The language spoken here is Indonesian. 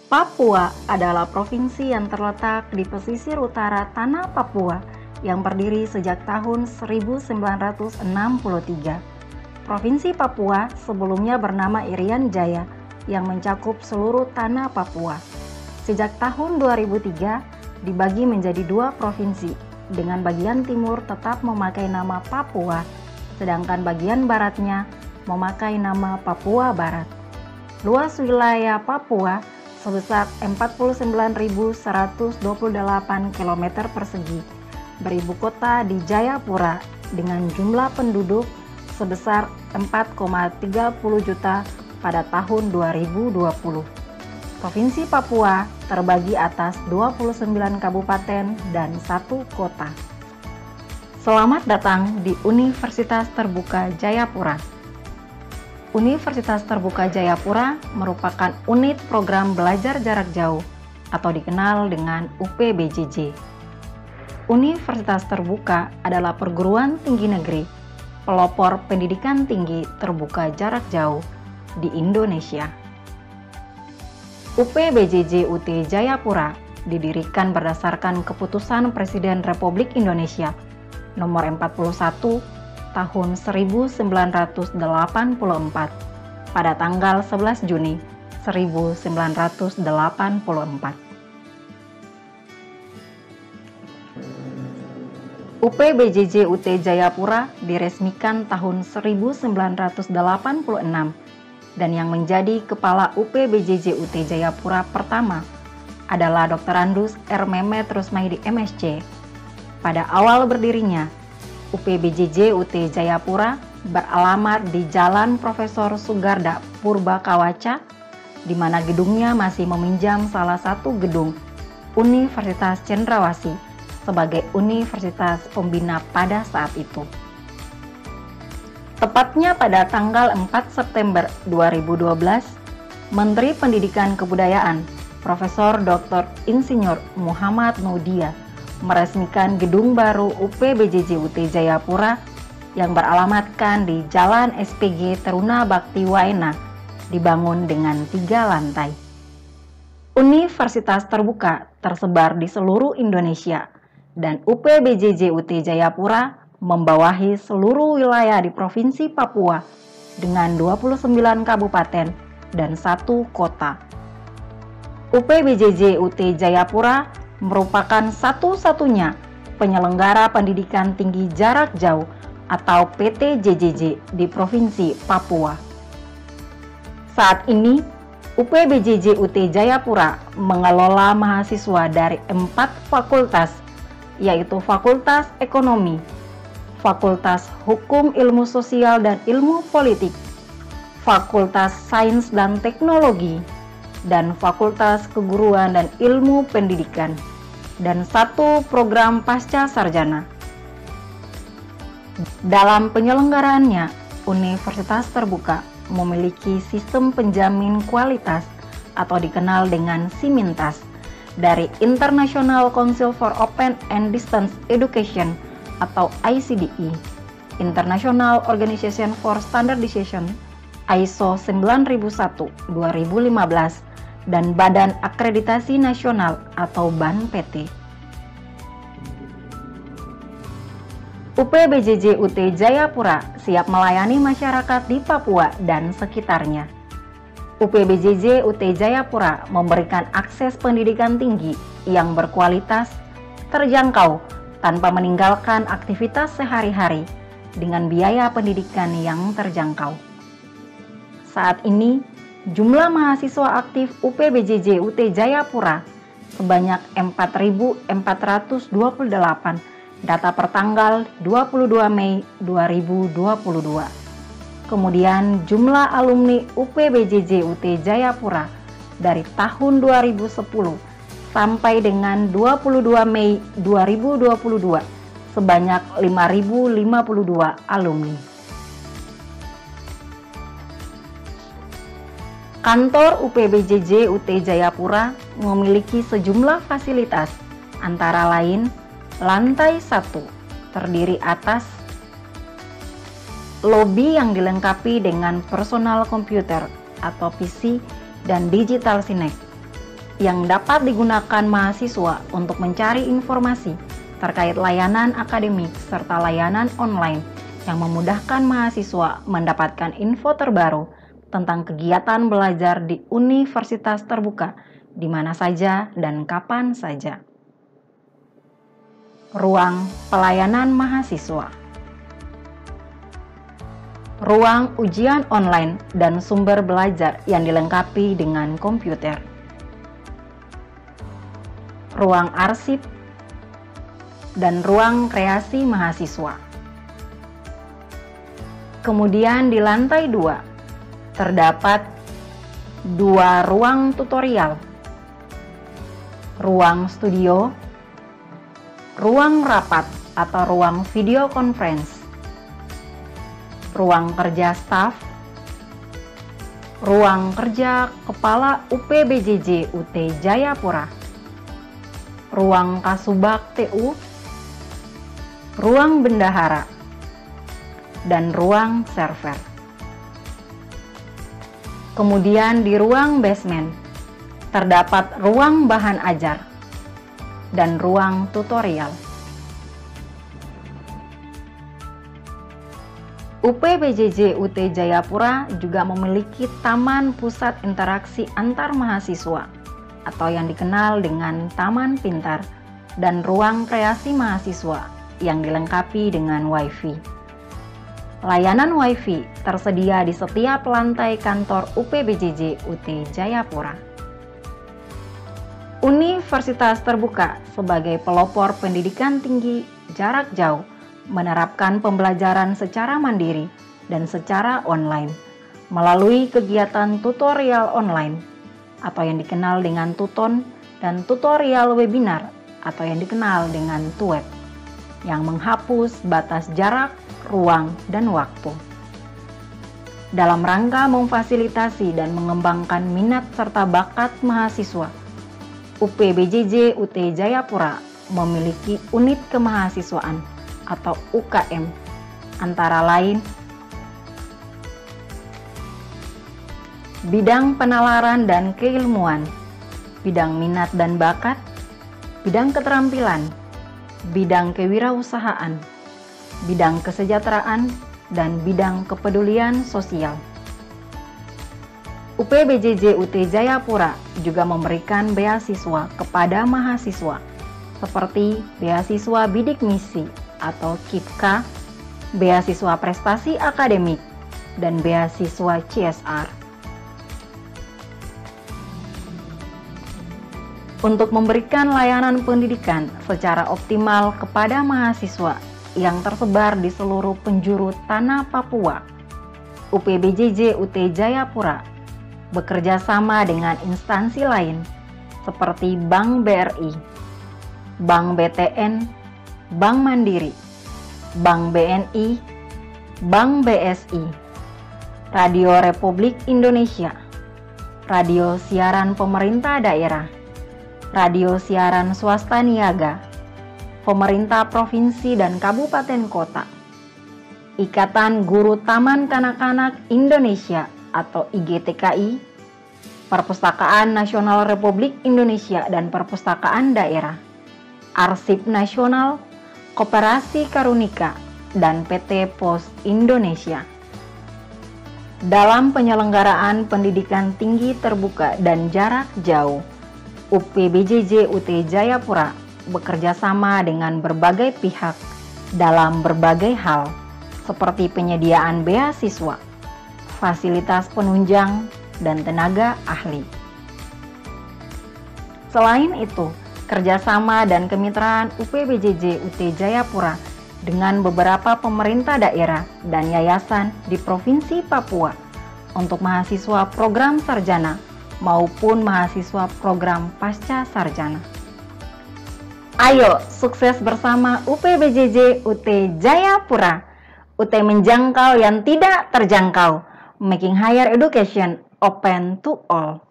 Papua adalah provinsi yang terletak di pesisir utara tanah Papua yang berdiri sejak tahun 1963. Provinsi Papua sebelumnya bernama Irian Jaya yang mencakup seluruh tanah Papua. Sejak tahun 2003 dibagi menjadi dua provinsi, dengan bagian timur tetap memakai nama Papua, sedangkan bagian baratnya memakai nama Papua Barat. Luas wilayah Papua sebesar 49.128 km persegi, beribu kota di Jayapura dengan jumlah penduduk sebesar 4,30 juta pada tahun 2020. Provinsi Papua terbagi atas 29 kabupaten dan 1 kota. Selamat datang di Universitas Terbuka Jayapura. Universitas Terbuka Jayapura merupakan unit program belajar jarak jauh atau dikenal dengan UPBJJ. Universitas Terbuka adalah perguruan tinggi negeri pelopor pendidikan tinggi terbuka jarak jauh di Indonesia. UPBJJ UT Jayapura didirikan berdasarkan keputusan Presiden Republik Indonesia nomor 41 tahun 1984 pada tanggal 11 Juni 1984. UPBJJ UT Jayapura diresmikan tahun 1986 dan yang menjadi kepala UPBJJ UT Jayapura pertama adalah Dr. Andus R. Mehmet Rusmaidi MSc. Pada awal berdirinya, UPBJJ UT Jayapura beralamat di Jalan Profesor Sugarda Purbakawaca, di mana gedungnya masih meminjam salah satu gedung Universitas Cendrawasih sebagai universitas pembina pada saat itu. Tepatnya pada tanggal 4 September 2012, Menteri Pendidikan Kebudayaan Profesor Dr. Insinyur Muhammad Nudia meresmikan gedung baru UPBJJ UT Jayapura yang beralamatkan di Jalan SPG Teruna Bakti Waena, dibangun dengan 3 lantai. Universitas terbuka tersebar di seluruh Indonesia dan UPBJJ UT Jayapura membawahi seluruh wilayah di Provinsi Papua dengan 29 kabupaten dan 1 kota. UPBJJ UT Jayapura merupakan satu-satunya penyelenggara pendidikan tinggi jarak jauh atau PTJJJ di Provinsi Papua. Saat ini, UPBJJ UT Jayapura mengelola mahasiswa dari 4 fakultas, yaitu Fakultas Ekonomi, Fakultas Hukum Ilmu Sosial dan Ilmu Politik, Fakultas Sains dan Teknologi, dan Fakultas Keguruan dan Ilmu Pendidikan, dan 1 program pasca sarjana. Dalam penyelenggaraannya, Universitas Terbuka memiliki sistem penjamin kualitas atau dikenal dengan Simintas dari International Council for Open and Distance Education atau ICDE, International Organization for Standardization ISO 9001-2015, dan Badan Akreditasi Nasional atau BAN-PT. UPBJJ UT Jayapura siap melayani masyarakat di Papua dan sekitarnya. UPBJJ UT Jayapura memberikan akses pendidikan tinggi yang berkualitas, terjangkau, tanpa meninggalkan aktivitas sehari-hari dengan biaya pendidikan yang terjangkau. Saat ini, jumlah mahasiswa aktif UPBJJ UT Jayapura sebanyak 4.428 data pertanggal 22 Mei 2022. Kemudian jumlah alumni UPBJJ UT Jayapura dari tahun 2010 sampai dengan 22 Mei 2022 sebanyak 5.052 alumni. Kantor UPBJJ UT Jayapura memiliki sejumlah fasilitas, antara lain lantai 1 terdiri atas lobi yang dilengkapi dengan personal komputer atau PC dan digital sinek. yang dapat digunakan mahasiswa untuk mencari informasi terkait layanan akademik serta layanan online yang memudahkan mahasiswa mendapatkan info terbaru tentang kegiatan belajar di universitas terbuka di mana saja dan kapan saja. Ruang pelayanan mahasiswa. Ruang ujian online dan sumber belajar yang dilengkapi dengan komputer. Ruang arsip dan ruang kreasi mahasiswa. Kemudian di lantai 2 terdapat 2 ruang tutorial, ruang studio, ruang rapat atau ruang video conference, ruang kerja staf, ruang kerja Kepala UPBJJ UT Jayapura, ruang Kasubag TU, ruang bendahara, dan ruang server. Kemudian di ruang basement terdapat ruang bahan ajar dan ruang tutorial. UPBJJ UT Jayapura juga memiliki Taman Pusat Interaksi Antar Mahasiswa atau yang dikenal dengan Taman Pintar dan ruang kreasi mahasiswa yang dilengkapi dengan Wi-Fi. Layanan Wi-Fi tersedia di setiap lantai kantor UPBJJ UT Jayapura. Universitas terbuka sebagai pelopor pendidikan tinggi jarak jauh menerapkan pembelajaran secara mandiri dan secara online melalui kegiatan tutorial online atau yang dikenal dengan Tuton dan tutorial webinar atau yang dikenal dengan TUWEB yang menghapus batas jarak, ruang, dan waktu. Dalam rangka memfasilitasi dan mengembangkan minat serta bakat mahasiswa, UPBJJ UT Jayapura memiliki unit kemahasiswaan atau UKM, antara lain bidang penalaran dan keilmuan, bidang minat dan bakat, bidang keterampilan, bidang kewirausahaan, bidang kesejahteraan, dan bidang kepedulian sosial. UPBJJ UT Jayapura juga memberikan beasiswa kepada mahasiswa seperti beasiswa bidik misi atau KIPKA, beasiswa prestasi akademik, dan beasiswa CSR. Untuk memberikan layanan pendidikan secara optimal kepada mahasiswa yang tersebar di seluruh penjuru tanah Papua, UPBJJ UT Jayapura bekerja sama dengan instansi lain seperti Bank BRI, Bank BTN, Bank Mandiri, Bank BNI, Bank BSI, Radio Republik Indonesia, Radio Siaran Pemerintah Daerah, Radio Siaran Swasta Niaga, Pemerintah Provinsi dan Kabupaten Kota, Ikatan Guru Taman Kanak-Kanak Indonesia atau IGTKI, Perpustakaan Nasional Republik Indonesia dan Perpustakaan Daerah, Arsip Nasional, Koperasi Karunika, dan PT Pos Indonesia. Dalam penyelenggaraan pendidikan tinggi terbuka dan jarak jauh, UPBJJ UT Jayapura bekerja sama dengan berbagai pihak dalam berbagai hal seperti penyediaan beasiswa, fasilitas penunjang, dan tenaga ahli. Selain itu, kerjasama dan kemitraan UPBJJ UT Jayapura dengan beberapa pemerintah daerah dan yayasan di Provinsi Papua untuk mahasiswa program sarjana maupun mahasiswa program pasca sarjana. Ayo sukses bersama UPBJJ UT Jayapura. UT menjangkau yang tidak terjangkau, making higher education open to all.